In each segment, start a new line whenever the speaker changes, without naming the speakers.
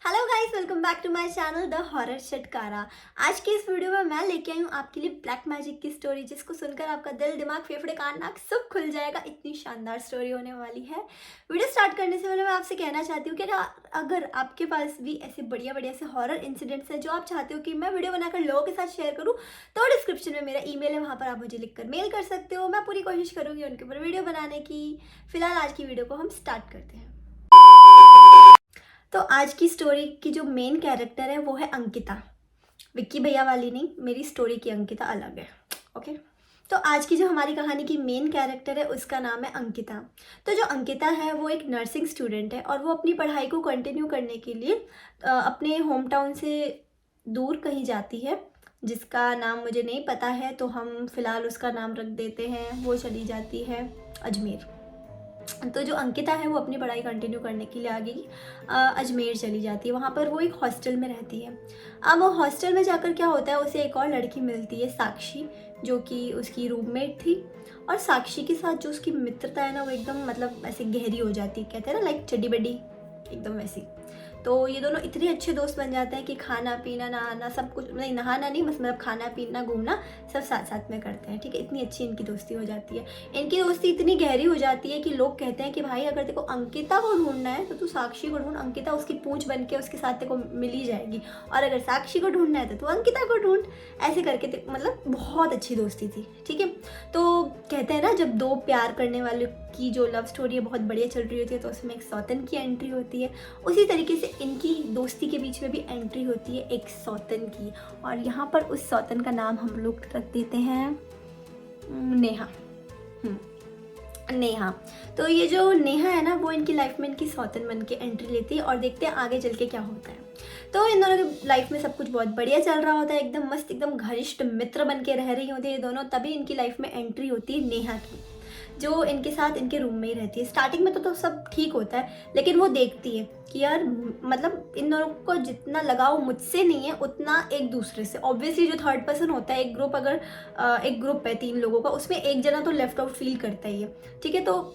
Hello guys, welcome back to my channel the horror छटकारा। आज की इस वीडियो में मैं लेके आई हूँ आपके लिए ब्लैक मैजिक की स्टोरी, जिसको सुनकर आपका दिल, दिमाग, फेफड़े, कान, नाक सब खुल जाएगा। इतनी शानदार स्टोरी होने वाली है। वीडियो स्टार्ट करने से पहले मैं आपसे कहना चाहती हूँ कि अगर आपके पास भी ऐसे बढ़िया बढ़िया से हॉरर इंसिडेंट्स हैं जो आप चाहते हो कि मैं वीडियो बनाकर लोगों के साथ शेयर करूँ, तो डिस्क्रिप्शन में मेरा ईमेल है, वहाँ पर आप मुझे लिखकर मेल कर सकते हो। मैं पूरी कोशिश करूँगी उनके ऊपर वीडियो बनाने की। फिलहाल आज की वीडियो को हम स्टार्ट करते हैं। तो आज की स्टोरी की जो मेन कैरेक्टर है वो है अंकिता। विक्की भैया वाली नहीं, मेरी स्टोरी की अंकिता अलग है। ओके। तो आज की जो हमारी कहानी की मेन कैरेक्टर है उसका नाम है अंकिता। तो जो अंकिता है वो एक नर्सिंग स्टूडेंट है और वो अपनी पढ़ाई को कंटिन्यू करने के लिए अपने होम टाउन से दूर कहीं जाती है, जिसका नाम मुझे नहीं पता है, तो हम फिलहाल उसका नाम रख देते हैं। वो चली जाती है अजमेर। तो जो अंकिता है वो अपनी पढ़ाई कंटिन्यू करने के लिए आगे अजमेर चली जाती है। वहाँ पर वो एक हॉस्टल में रहती है। अब वो हॉस्टल में जाकर क्या होता है, उसे एक और लड़की मिलती है, साक्षी, जो कि उसकी रूममेट थी। और साक्षी के साथ जो उसकी मित्रता है ना, वो एकदम मतलब ऐसे गहरी हो जाती है। कहते हैं ना, लाइक चड्डी बड्डी, एकदम वैसी। तो ये दोनों इतने अच्छे दोस्त बन जाते हैं कि खाना पीना नहाना सब कुछ, नहीं नहाना नहीं, बस मतलब खाना पीना घूमना सब साथ साथ में करते हैं। ठीक है, इतनी अच्छी इनकी दोस्ती हो जाती है। इनकी दोस्ती इतनी गहरी हो जाती है कि लोग कहते हैं कि भाई अगर तेको अंकिता को ढूंढना है तो तू साक्षी को ढूंढ, अंकिता उसकी पूंछ बन के उसके साथ तेको मिल ही जाएगी। और अगर साक्षी को ढूंढना है तो तू अंकिता को ढूंढ। ऐसे करके मतलब बहुत अच्छी दोस्ती थी। ठीक है। तो कहते हैं ना, जब दो प्यार करने वाले की जो लव स्टोरी है बहुत बढ़िया चल रही होती है तो उसमें एक सौतन की एंट्री होती है। उसी तरीके से इनकी दोस्ती के बीच में भी एंट्री होती है एक सौतन की। और यहाँ पर उस सौतन का नाम हम लोग रख देते हैं नेहा। नेहा। तो ये जो नेहा है ना, वो इनकी लाइफ में इनकी सौतन बन के एंट्री लेती है और देखते हैं आगे चल के क्या होता है। तो इन दोनों की लाइफ में सब कुछ बहुत बढ़िया चल रहा होता है, एकदम मस्त, एकदम घनिष्ठ मित्र बन के रह रही होती है ये दोनों। तभी इनकी लाइफ में एंट्री होती है नेहा की, जो इनके साथ इनके रूम में ही रहती है। स्टार्टिंग में तो सब ठीक होता है, लेकिन वो देखती है कि यार मतलब इन दोनों को जितना लगाव मुझसे नहीं है उतना एक दूसरे से। ऑब्वियसली जो थर्ड पर्सन होता है, एक ग्रुप अगर एक ग्रुप है 3 लोगों का, उसमें एक जना तो लेफ्ट आउट फील करता ही है। ठीक है। तो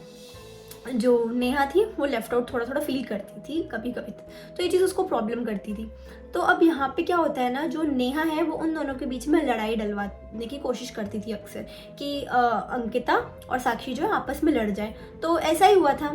जो नेहा थी वो लेफ्ट आउट थोड़ा थोड़ा फील करती थी कभी कभी, तो ये चीज़ उसको प्रॉब्लम करती थी। तो अब यहाँ पे क्या होता है ना, जो नेहा है वो उन दोनों के बीच में लड़ाई डलवाने की कोशिश करती थी अक्सर, कि अंकिता और साक्षी जो है आपस में लड़ जाए। तो ऐसा ही हुआ था।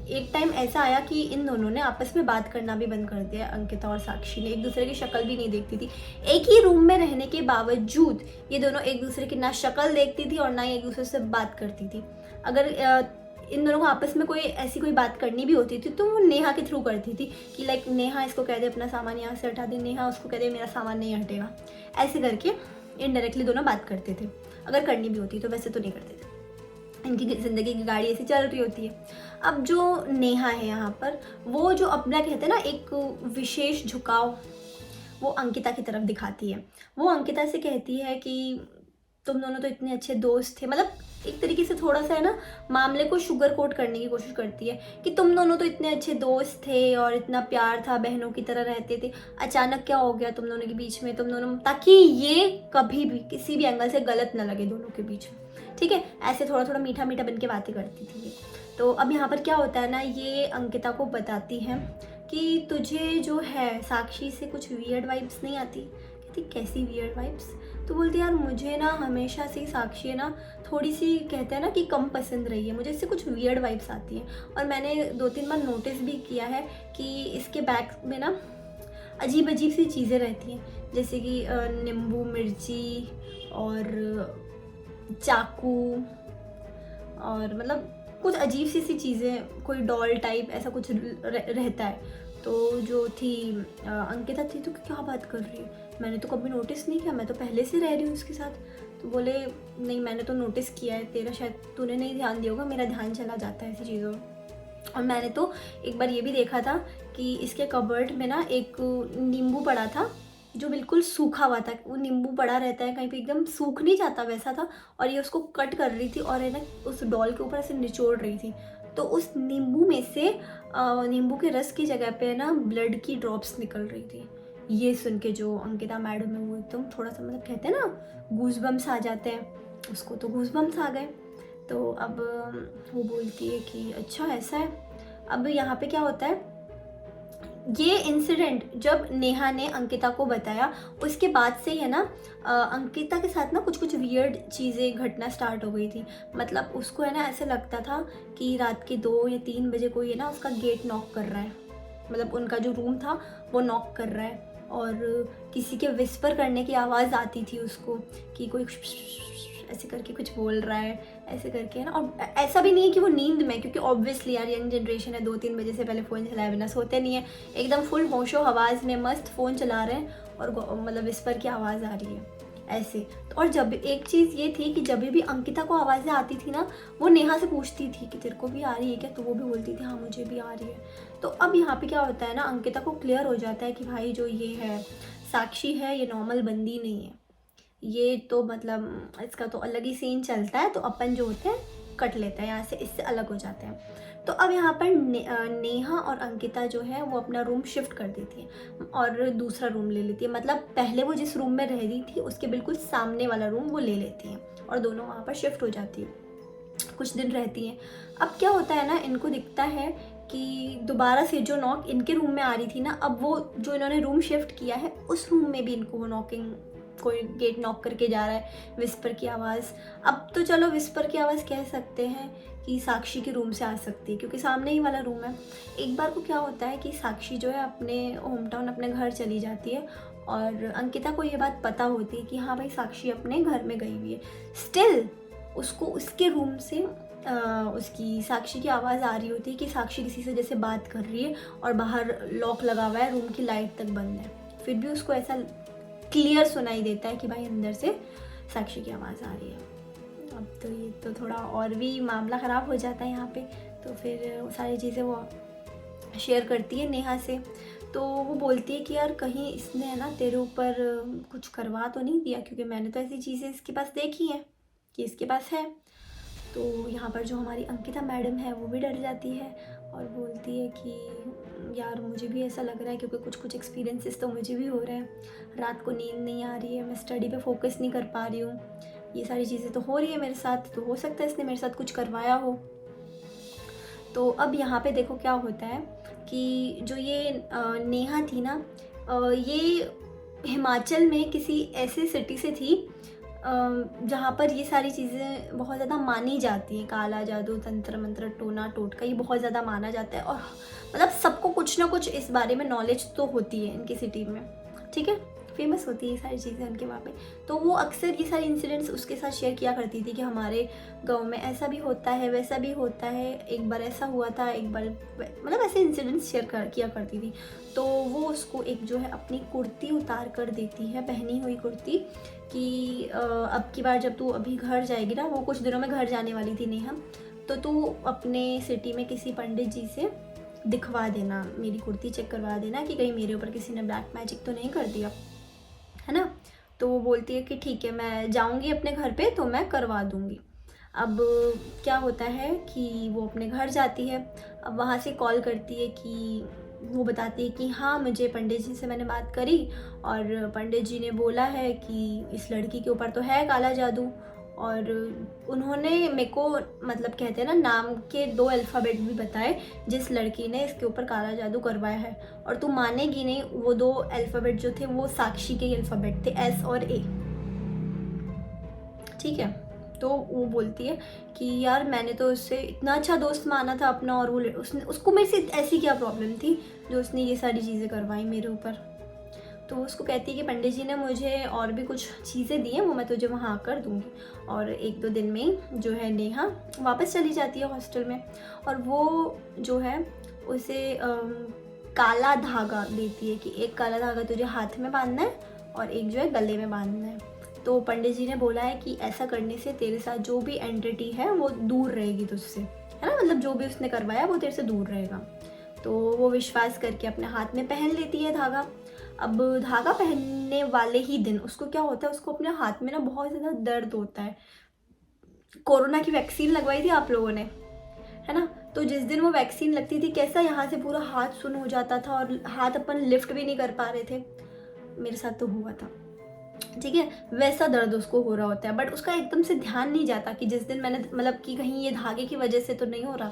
एक टाइम ऐसा आया कि इन दोनों ने आपस में बात करना भी बंद कर दिया। अंकिता और साक्षी ने एक दूसरे की शक्ल भी नहीं देखती थी। एक ही रूम में रहने के बावजूद ये दोनों एक दूसरे की ना शक्ल देखती थी और ना ही एक दूसरे से बात करती थी। अगर इन दोनों को आपस में कोई ऐसी कोई बात करनी भी होती थी तो वो नेहा के थ्रू करती थी, कि लाइक नेहा इसको कह दे अपना सामान यहाँ से हटा दे, नेहा उसको कह दे मेरा सामान नहीं हटेगा। ऐसे करके इनडायरेक्टली दोनों बात करते थे, अगर करनी भी होती तो। वैसे तो नहीं करते थे, इनकी ज़िंदगी की गाड़ी ऐसी चल रही होती है। अब जो नेहा है यहाँ पर, वो जो अपना कहते हैं ना एक विशेष झुकाव, वो अंकिता की तरफ दिखाती है। वो अंकिता से कहती है कि तुम दोनों तो इतने अच्छे दोस्त थे, मतलब एक तरीके से थोड़ा सा है ना, मामले को शुगर कोट करने की कोशिश करती है कि तुम दोनों तो इतने अच्छे दोस्त थे और इतना प्यार था, बहनों की तरह रहते थे, अचानक क्या हो गया तुम दोनों के बीच में, तुम दोनों, ताकि ये कभी भी किसी भी एंगल से गलत ना लगे दोनों के बीच में। ठीक है। ऐसे थोड़ा थोड़ा मीठा मीठा बन के बातें करती थी ये। तो अब यहाँ पर क्या होता है ना, ये अंकिता को बताती है कि तुझे जो है साक्षी से कुछ वियर्ड वाइब्स नहीं आती। कहती कैसी वियर्ड वाइब्स? तो बोलती यार मुझे ना हमेशा से साक्षी है ना थोड़ी सी, कहते हैं ना कि कम पसंद रही है, मुझे इससे कुछ वियर्ड वाइब्स आती हैं। और मैंने 2-3 बार नोटिस भी किया है कि इसके बैग में ना अजीब अजीब सी चीज़ें रहती हैं, जैसे कि नींबू, मिर्ची और चाकू, और मतलब कुछ अजीब सी चीज़ें, कोई डॉल टाइप ऐसा कुछ रहता है। तो जो थी अंकिता थी, तो क्या बात कर रही है, मैंने तो कभी नोटिस नहीं किया, मैं तो पहले से रह रही हूँ उसके साथ। तो बोले नहीं मैंने तो नोटिस किया है, तेरा शायद तूने नहीं ध्यान दिया होगा, मेरा ध्यान चला जाता है ऐसी चीज़ों में। और मैंने तो एक बार ये भी देखा था कि इसके कबर्ड में ना एक नींबू पड़ा था, जो बिल्कुल सूखा हुआ था। वो नींबू पड़ा रहता है कहीं पे, एकदम सूख नहीं जाता, वैसा था। और ये उसको कट कर रही थी और है ना उस डॉल के ऊपर ऐसे निचोड़ रही थी। तो उस नींबू में से नींबू के रस की जगह पे ना ब्लड की ड्रॉप्स निकल रही थी। ये सुन के जो अंकिता मैडम है वो एकदम थोड़ा सा, मतलब कहते हैं ना गूज़बम्स आ जाते हैं, उसको तो गूज़बम्स आ गए। तो अब वो बोलती है कि अच्छा ऐसा है। अब यहाँ पे क्या होता है ये इंसिडेंट जब नेहा ने अंकिता को बताया, उसके बाद से ही है ना अंकिता के साथ ना कुछ कुछ वियर्ड चीज़ें घटना स्टार्ट हो गई थी। मतलब उसको है ना ऐसे लगता था कि रात के 2 या 3 बजे कोई है ना उसका गेट नॉक कर रहा है, मतलब उनका जो रूम था वो नॉक कर रहा है, और किसी के विस्पर करने की आवाज़ आती थी उसको कि कोई ऐसे करके कुछ बोल रहा है, ऐसे करके है ना। और ऐसा भी नहीं है कि वो नींद में, क्योंकि ऑब्वियसली यार यंग जनरेशन है, 2-3 बजे से पहले फ़ोन चलाए बिना सोते नहीं है, एकदम फुल होशो हवास में मस्त फ़ोन चला रहे हैं और मतलब विस्पर की आवाज़ आ रही है ऐसे। तो और जब एक चीज़ ये थी कि जब भी अंकिता को आवाज़ें आती थी ना, वो नेहा से पूछती थी कि तेरे को भी आ रही है क्या, तो वो भी बोलती थी हाँ मुझे भी आ रही है। तो अब यहाँ पे क्या होता है ना, अंकिता को क्लियर हो जाता है कि भाई जो ये है साक्षी है, ये नॉर्मल बंदी नहीं है, ये तो मतलब इसका तो अलग ही सीन चलता है, तो अपन जो होते हैं कट लेते हैं यहाँ से, इससे अलग हो जाते हैं। तो अब यहाँ पर नेहा और अंकिता जो है वो अपना रूम शिफ्ट कर देती है और दूसरा रूम ले लेती है। मतलब पहले वो जिस रूम में रह रही थी उसके बिल्कुल सामने वाला रूम वो ले लेती हैं और दोनों वहाँ पर शिफ्ट हो जाती है, कुछ दिन रहती हैं। अब क्या होता है ना, इनको दिखता है कि दोबारा से जो नॉक इनके रूम में आ रही थी ना, अब वो जो इन्होंने रूम शिफ्ट किया है उस रूम में भी इनको वो नॉकिंग, कोई गेट नॉक करके जा रहा है, विस्पर की आवाज़। अब तो चलो विस्पर की आवाज़ कह सकते हैं कि साक्षी के रूम से आ सकती है क्योंकि सामने ही वाला रूम है। एक बार को क्या होता है कि साक्षी जो है अपने होम टाउन अपने घर चली जाती है और अंकिता को ये बात पता होती है कि हाँ भाई साक्षी अपने घर में गई हुई है। स्टिल उसको उसके रूम से उसकी साक्षी की आवाज़ आ रही होती है कि साक्षी किसी से जैसे बात कर रही है और बाहर लॉक लगा हुआ है, रूम की लाइट तक बंद है, फिर भी उसको ऐसा क्लियर सुनाई देता है कि भाई अंदर से साक्षी की आवाज़ आ रही है। अब तो ये तो थोड़ा और भी मामला ख़राब हो जाता है यहाँ पे। तो फिर वो सारी चीज़ें वो शेयर करती है नेहा से। तो वो बोलती है कि यार कहीं इसने है ना तेरे ऊपर कुछ करवा तो नहीं दिया, क्योंकि मैंने तो ऐसी चीज़ें इसके पास देखी हैं कि इसके पास है। तो यहाँ पर जो हमारी अंकिता मैडम है वो भी डर जाती है और बोलती है कि यार मुझे भी ऐसा लग रहा है, क्योंकि कुछ कुछ एक्सपीरियंसेस तो मुझे भी हो रहे हैं, रात को नींद नहीं आ रही है, मैं स्टडी पे फोकस नहीं कर पा रही हूँ, ये सारी चीज़ें तो हो रही है मेरे साथ, तो हो सकता है इसने मेरे साथ कुछ करवाया हो। तो अब यहाँ पे देखो क्या होता है कि जो ये नेहा थी ना, ये हिमाचल में किसी ऐसे सिटी से थी जहाँ पर ये सारी चीज़ें बहुत ज़्यादा मानी जाती हैं, काला जादू, तंत्र मंत्र, टोना टोटका, ये बहुत ज़्यादा माना जाता है। और मतलब सबको कुछ ना कुछ इस बारे में नॉलेज तो होती है इनकी सिटी में, ठीक है, फेमस होती है ये सारी चीज़ें उनके वहाँ पे। तो वो अक्सर ये सारे इंसिडेंट्स उसके साथ शेयर किया करती थी कि हमारे गांव में ऐसा भी होता है, वैसा भी होता है, एक बार ऐसा हुआ था, एक बार मतलब ऐसे इंसिडेंट्स किया करती थी। तो वो उसको एक जो है अपनी कुर्ती उतार कर देती है, पहनी हुई कुर्ती, कि अब की बार जब तू अभी घर जाएगी ना, वो कुछ दिनों में घर जाने वाली थी नेहा, तो तू अपने सिटी में किसी पंडित जी से दिखवा देना, मेरी कुर्ती चेक करवा देना कि कहीं मेरे ऊपर किसी ने ब्लैक मैजिक तो नहीं कर दिया, है ना। तो वो बोलती है कि ठीक है, मैं जाऊंगी अपने घर पे तो मैं करवा दूंगी। अब क्या होता है कि वो अपने घर जाती है, अब वहाँ से कॉल करती है कि वो बताती है कि हाँ मुझे पंडित जी से मैंने बात करी और पंडित जी ने बोला है कि इस लड़की के ऊपर तो है काला जादू, और उन्होंने मेरे को मतलब कहते हैं ना नाम के 2 अल्फ़ाबेट भी बताए जिस लड़की ने इसके ऊपर काला जादू करवाया है। और तू मानेगी नहीं, वो 2 अल्फ़ाबेट जो थे वो साक्षी के ही अल्फ़ाबेट थे, एस और ए, ठीक है। तो वो बोलती है कि यार मैंने तो उससे इतना अच्छा दोस्त माना था अपना, और वो उसने उसको मेरे से ऐसी क्या प्रॉब्लम थी जो उसने ये सारी चीज़ें करवाई मेरे ऊपर। तो वो उसको कहती है कि पंडित जी ने मुझे और भी कुछ चीज़ें दी हैं, वो मैं तुझे वहाँ कर दूँगी। और 1-2 दिन में ही जो है नेहा वापस चली जाती है हॉस्टल में, और वो जो है उसे काला धागा देती है कि एक काला धागा तुझे हाथ में बांधना है और एक जो है गले में बांधना है। तो पंडित जी ने बोला है कि ऐसा करने से तेरे साथ जो भी एंटिटी है वो दूर रहेगी तुझसे, है ना, मतलब जो भी उसने करवाया वो तेरे से दूर रहेगा। तो वो विश्वास करके अपने हाथ में पहन लेती है धागा। अब धागा पहनने वाले ही दिन उसको क्या होता है, उसको अपने हाथ में ना बहुत ज़्यादा दर्द होता है। कोरोना की वैक्सीन लगवाई थी आप लोगों ने, है ना, तो जिस दिन वो वैक्सीन लगती थी कैसा यहाँ से पूरा हाथ सुन्न हो जाता था और हाथ अपन लिफ्ट भी नहीं कर पा रहे थे, मेरे साथ तो हुआ था, ठीक है, वैसा दर्द उसको हो रहा होता है। बट उसका एकदम से ध्यान नहीं जाता कि जिस दिन मैंने मतलब कि कहीं ये धागे की वजह से तो नहीं हो रहा,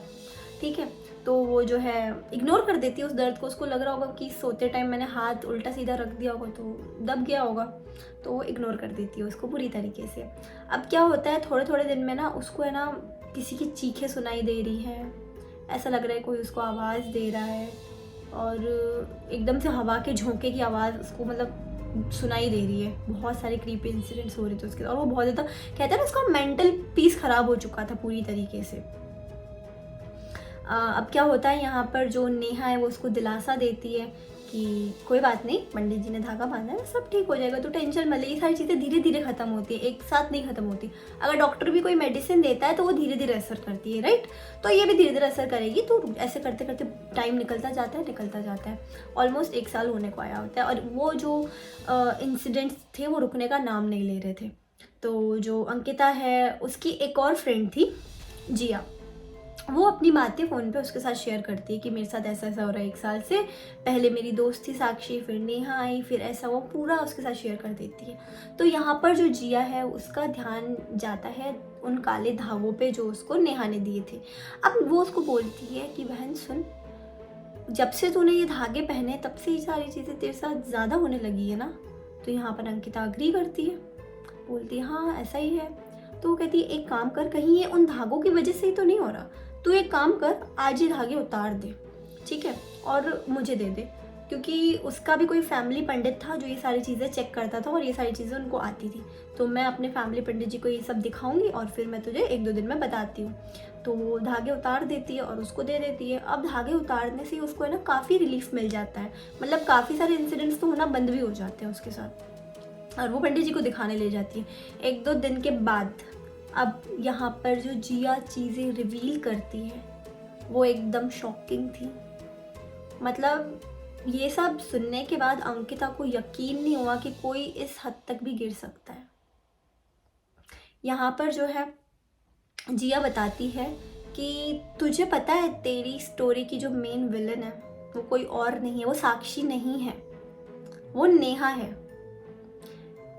ठीक है। तो वो जो है इग्नोर कर देती है उस दर्द को। उसको लग रहा होगा कि सोते टाइम मैंने हाथ उल्टा सीधा रख दिया होगा तो दब गया होगा, तो वो इग्नोर कर देती है उसको पूरी तरीके से। अब क्या होता है, थोड़े थोड़े दिन में ना उसको है ना किसी की चीखें सुनाई दे रही हैं, ऐसा लग रहा है कोई उसको आवाज़ दे रहा है, और एकदम से हवा के झोंके की आवाज़ उसको मतलब सुनाई दे रही है। बहुत सारे क्रीपी इंसिडेंट्स हो रहे थे उसके, और वो बहुत ज़्यादा कहते हैं ना उसका मेंटल पीस ख़राब हो चुका था पूरी तरीके से। अब क्या होता है, यहाँ पर जो नेहा है वो उसको दिलासा देती है कि कोई बात नहीं, पंडित जी ने धागा बांधा है, सब ठीक हो जाएगा, तो टेंशन मत ले। ये सारी चीज़ें धीरे धीरे ख़त्म होती है, एक साथ नहीं ख़त्म होती। अगर डॉक्टर भी कोई मेडिसिन देता है तो वो धीरे धीरे असर करती है, राइट। तो ये भी धीरे धीरे असर करेगी। तो ऐसे करते करते टाइम निकलता जाता है। ऑलमोस्ट 1 साल होने को आया होता है, और वो जो इंसिडेंट्स थे वो रुकने का नाम नहीं ले रहे थे। तो जो अंकिता है उसकी एक और फ्रेंड थी जिया, वो अपनी बातें फ़ोन पे उसके साथ शेयर करती है कि मेरे साथ ऐसा ऐसा हो रहा है 1 साल से, पहले मेरी दोस्त थी साक्षी, फिर नेहा आई, फिर ऐसा, वो पूरा उसके साथ शेयर कर देती है। तो यहाँ पर जो जिया है उसका ध्यान जाता है उन काले धागों पे जो उसको नेहा ने दिए थे। अब वो उसको बोलती है कि बहन सुन, जब से तूने ये धागे पहने तब से ये सारी चीज़ें तेरे साथ ज़्यादा होने लगी है ना। तो यहाँ पर अंकिता अग्री करती है, बोलती है हाँ ऐसा ही है। तो वो कहती है एक काम कर, कहीं ये उन धागों की वजह से ही तो नहीं हो रहा, तू एक काम कर, आज ही धागे उतार दे, ठीक है, और मुझे दे दे। क्योंकि उसका भी कोई फैमिली पंडित था जो ये सारी चीज़ें चेक करता था और ये सारी चीज़ें उनको आती थी। तो मैं अपने फैमिली पंडित जी को ये सब दिखाऊंगी और फिर मैं तुझे 1-2 दिन में बताती हूँ। तो वो धागे उतार देती है और उसको दे देती है। अब धागे उतारने से उसको है ना काफ़ी रिलीफ मिल जाता है, मतलब काफ़ी सारे इंसिडेंट्स तो होना बंद भी हो जाते हैं उसके साथ, और वो पंडित जी को दिखाने ले जाती है। 1-2 दिन के बाद अब यहाँ पर जो जिया चीज़ें रिवील करती है वो एकदम शॉकिंग थी। मतलब ये सब सुनने के बाद अंकिता को यकीन नहीं हुआ कि कोई इस हद तक भी गिर सकता है। यहाँ पर जो है जिया बताती है कि तुझे पता है तेरी स्टोरी की जो मेन विलन है वो कोई और नहीं है, वो साक्षी नहीं है, वो नेहा है।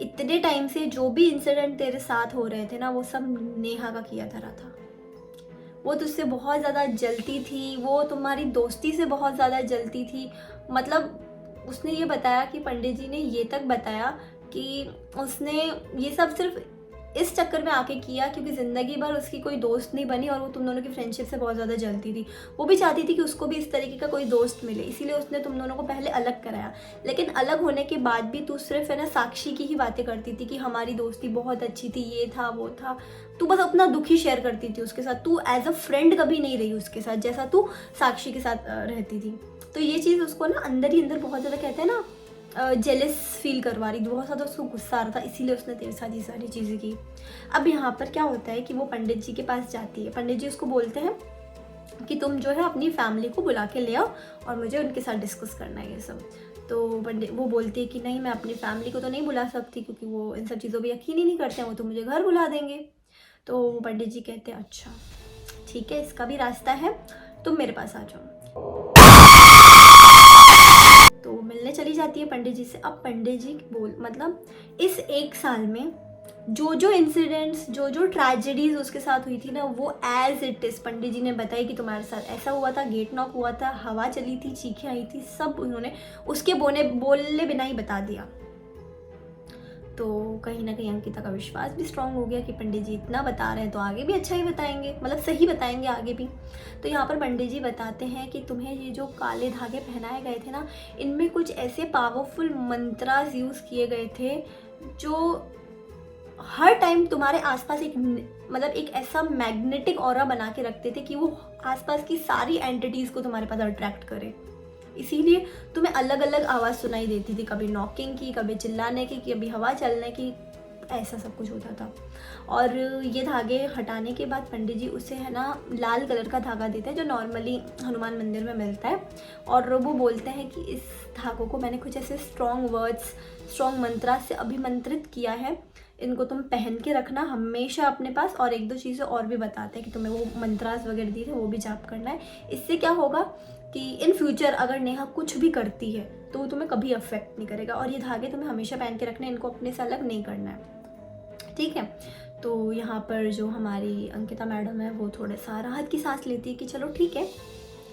इतने टाइम से जो भी इंसिडेंट तेरे साथ हो रहे थे ना वो सब नेहा का किया धरा था। वो तुझसे बहुत ज़्यादा जलती थी, वो तुम्हारी दोस्ती से बहुत ज़्यादा जलती थी। मतलब उसने ये बताया कि पंडित जी ने ये तक बताया कि उसने ये सब सिर्फ इस चक्कर में आके किया क्योंकि ज़िंदगी भर उसकी कोई दोस्त नहीं बनी और वो तुम दोनों की फ्रेंडशिप से बहुत ज़्यादा जलती थी। वो भी चाहती थी कि उसको भी इस तरीके का कोई दोस्त मिले, इसीलिए उसने तुम दोनों को पहले अलग कराया। लेकिन अलग होने के बाद भी तू सिर्फ है ना साक्षी की ही बातें करती थी कि हमारी दोस्ती बहुत अच्छी थी, ये था वो था। तू बस अपना दुख ही शेयर करती थी उसके साथ, तू एज अ फ्रेंड कभी नहीं रही उसके साथ जैसा तू साक्षी के साथ रहती थी। तो ये चीज़ उसको ना अंदर ही अंदर बहुत ज़्यादा कहते हैं ना जेलस फील करवा रही, बहुत ज़्यादा उसको गुस्सा आ रहा था, इसीलिए उसने तेरे साथ ये सारी चीज़ें की। अब यहाँ पर क्या होता है कि वो पंडित जी के पास जाती है। पंडित जी उसको बोलते हैं कि तुम जो है अपनी फैमिली को बुला के ले आओ और मुझे उनके साथ डिस्कस करना है ये सब। तो पंडित वो बोलती है कि नहीं, मैं अपनी फैमिली को तो नहीं बुला सकती क्योंकि वो इन सब चीज़ों पर यकीन ही नहीं करते हैं, वो तो मुझे घर बुला देंगे। तो पंडित जी कहते हैं अच्छा ठीक है, इसका भी रास्ता है, तुम मेरे पास आ जाओ। तो मिलने चली जाती है पंडित जी से। अब पंडित जी मतलब इस 1 साल में जो जो इंसिडेंट्स, जो जो ट्रेजेडीज उसके साथ हुई थी ना वो एज इट इज़ पंडित जी ने बताई कि तुम्हारे साथ ऐसा हुआ था, गेट नॉक हुआ था, हवा चली थी, चीखें आई थी, सब उन्होंने उसके बोले बिना ही बता दिया। तो कहीं ना कहीं अंकिता का विश्वास भी स्ट्रांग हो गया कि पंडित जी इतना बता रहे हैं तो आगे भी अच्छा ही बताएंगे, मतलब सही बताएंगे आगे भी। तो यहाँ पर पंडित जी बताते हैं कि तुम्हें ये जो काले धागे पहनाए गए थे ना, इनमें कुछ ऐसे पावरफुल मंत्रास यूज़ किए गए थे जो हर टाइम तुम्हारे आसपास मतलब एक ऐसा मैग्नेटिक ऑरा बना के रखते थे कि वो आसपास की सारी एंटिटीज़ को तुम्हारे पास अट्रैक्ट करे। इसीलिए तुम्हें अलग अलग आवाज़ सुनाई देती थी, कभी नॉकिंग की, कभी चिल्लाने की, कभी हवा चलने की, ऐसा सब कुछ होता था। और ये धागे हटाने के बाद पंडित जी उसे है ना लाल कलर का धागा देते हैं जो नॉर्मली हनुमान मंदिर में मिलता है, और वो बोलते हैं कि इस धागों को मैंने कुछ ऐसे स्ट्रॉन्ग वर्ड्स, स्ट्रॉन्ग मंत्रा से अभिमंत्रित किया है, इनको तुम पहन के रखना हमेशा अपने पास। और 1-2 चीज़ें और भी बताते हैं कि तुम्हें वो मंत्रास वगैरह दिए थे वो भी जाप करना है। इससे क्या होगा कि इन फ्यूचर अगर नेहा कुछ भी करती है तो वो तुम्हें कभी अफेक्ट नहीं करेगा, और ये धागे तुम्हें हमेशा पहन के रखने, इनको अपने से अलग नहीं करना है, ठीक है। तो यहाँ पर जो हमारी अंकिता मैडम है वो थोड़ा सा राहत की सांस लेती है कि चलो ठीक है,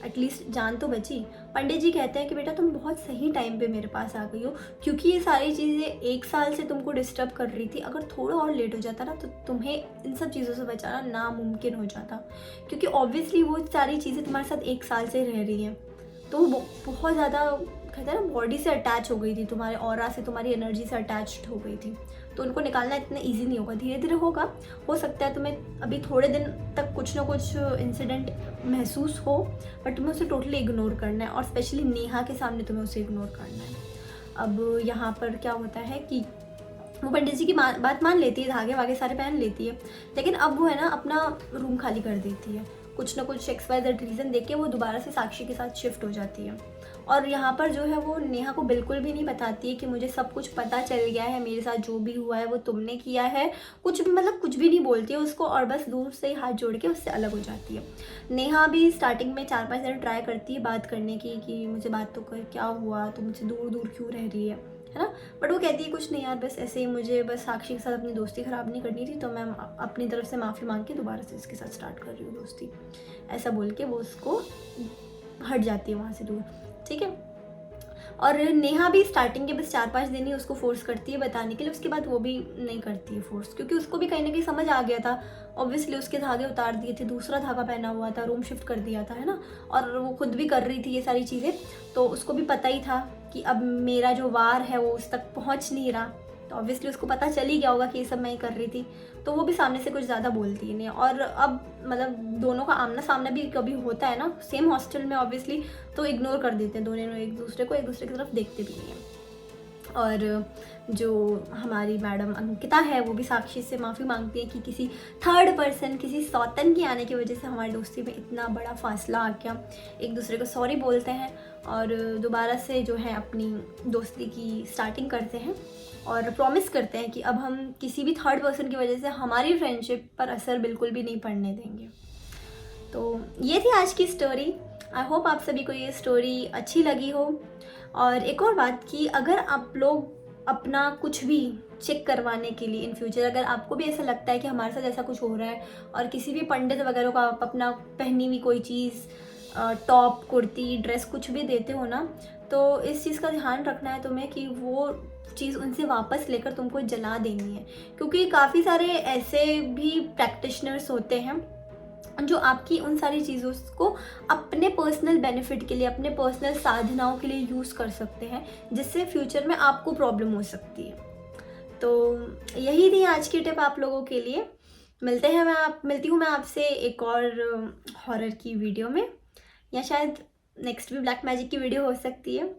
एटलीस्ट जान तो बची। पंडित जी कहते हैं कि बेटा तुम बहुत सही टाइम पे मेरे पास आ गई हो, क्योंकि ये सारी चीज़ें 1 साल से तुमको डिस्टर्ब कर रही थी। अगर थोड़ा और लेट हो जाता ना तो तुम्हें इन सब चीज़ों से बचाना नामुमकिन हो जाता, क्योंकि ऑब्वियसली वो सारी चीज़ें तुम्हारे साथ 1 साल से रह रही हैं, तो वो बहुत ज़्यादा कहते हैं ना बॉडी से अटैच हो गई थी, तुम्हारे ऑरा से, तुम्हारी एनर्जी से अटैच्ड हो गई थी। तो उनको निकालना इतना ईजी नहीं होगा, धीरे धीरे होगा। हो सकता है तुम्हें अभी थोड़े दिन तक कुछ ना कुछ इंसिडेंट महसूस हो, बट तुम्हें उसे टोटली इग्नोर करना है, और स्पेशली नेहा के सामने तुम्हें उसे इग्नोर करना है। अब यहाँ पर क्या होता है कि वो पंडित जी की बात मान लेती है, धागे वागे सारे पहन लेती है, लेकिन अब वो है ना अपना रूम खाली कर देती है। कुछ ना कुछ XYZ रीज़न देख के वो दोबारा से साक्षी के साथ शिफ्ट हो जाती है। और यहाँ पर जो है वो नेहा को बिल्कुल भी नहीं बताती है कि मुझे सब कुछ पता चल गया है, मेरे साथ जो भी हुआ है वो तुमने किया है, कुछ भी मतलब कुछ भी नहीं बोलती है उसको, और बस दूर से ही हाथ जोड़ के उससे अलग हो जाती है। नेहा भी स्टार्टिंग में 4-5 दिन ट्राई करती है बात करने की कि मुझे बात तो कर, क्या हुआ, तुम मुझसे दूर दूर क्यों रह रही है ना। बट वो कहती है कुछ नहीं यार, बस ऐसे ही मुझे बस साक्षी के साथ अपनी दोस्ती ख़राब नहीं करनी थी, तो मैं अपनी तरफ से माफ़ी मांग के दोबारा से इसके साथ स्टार्ट कर रही हूँ दोस्ती। ऐसा बोल के वो उसको हट जाती है वहाँ से दूर, ठीक है। और नेहा भी स्टार्टिंग के बस 4-5 दिन ही उसको फोर्स करती है बताने के लिए, उसके बाद वो भी नहीं करती है फोर्स, क्योंकि उसको भी कहीं ना कहीं समझ आ गया था। ऑब्वियसली उसके धागे उतार दिए थे, दूसरा धागा पहना हुआ था, रूम शिफ्ट कर दिया था, है ना, और वो खुद भी कर रही थी ये सारी चीज़ें, तो उसको भी पता ही था कि अब मेरा जो वार है वो उस तक पहुँच नहीं रहा। तो ऑब्वियसली उसको पता चल ही गया होगा कि ये सब मैं ही कर रही थी, तो वो भी सामने से कुछ ज़्यादा बोलती नहीं। और अब मतलब दोनों का आमना सामना भी कभी होता है ना सेम हॉस्टल में ऑब्वियसली, तो इग्नोर कर देते हैं दोनों एक दूसरे की तरफ देखते भी नहीं हैं। और जो हमारी मैडम अंकिता है वो भी साक्षी से माफ़ी मांगती है कि किसी थर्ड पर्सन, किसी सौतन के आने की वजह से हमारी दोस्ती में इतना बड़ा फासला आ गया। एक दूसरे को सॉरी बोलते हैं और दोबारा से जो है अपनी दोस्ती की स्टार्टिंग करते हैं, और प्रॉमिस करते हैं कि अब हम किसी भी थर्ड पर्सन की वजह से हमारी फ्रेंडशिप पर असर बिल्कुल भी नहीं पड़ने देंगे। तो ये थी आज की स्टोरी। आई होप आप सभी को ये स्टोरी अच्छी लगी हो। और एक और बात कि अगर आप लोग अपना कुछ भी चेक करवाने के लिए इन फ्यूचर, अगर आपको भी ऐसा लगता है कि हमारे साथ ऐसा कुछ हो रहा है और किसी भी पंडित वगैरह को आप अपना पहनी हुई कोई चीज़, टॉप, कुर्ती, ड्रेस कुछ भी देते हो ना, तो इस चीज़ का ध्यान रखना है तुम्हें कि वो चीज़ उनसे वापस लेकर तुमको जला देनी है, क्योंकि काफ़ी सारे ऐसे भी प्रैक्टिशनर्स होते हैं जो आपकी उन सारी चीज़ों को अपने पर्सनल बेनिफिट के लिए, अपने पर्सनल साधनाओं के लिए यूज़ कर सकते हैं, जिससे फ्यूचर में आपको प्रॉब्लम हो सकती है। तो यही थी आज की टिप आप लोगों के लिए। मिलती हूँ मैं आपसे एक और हॉरर की वीडियो में, या शायद नेक्स्ट भी ब्लैक मैजिक की वीडियो हो सकती है।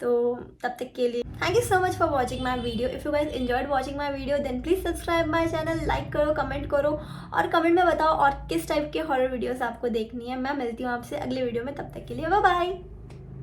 तो तब तक के लिए thank you so much for watching my video. If you guys enjoyed watching my video then please subscribe my channel, like करो, कमेंट करो, और कमेंट में बताओ और किस टाइप के हॉरर वीडियोस आपको देखनी है। मैं मिलती हूँ आपसे अगले वीडियो में, तब तक के लिए बाय बाय।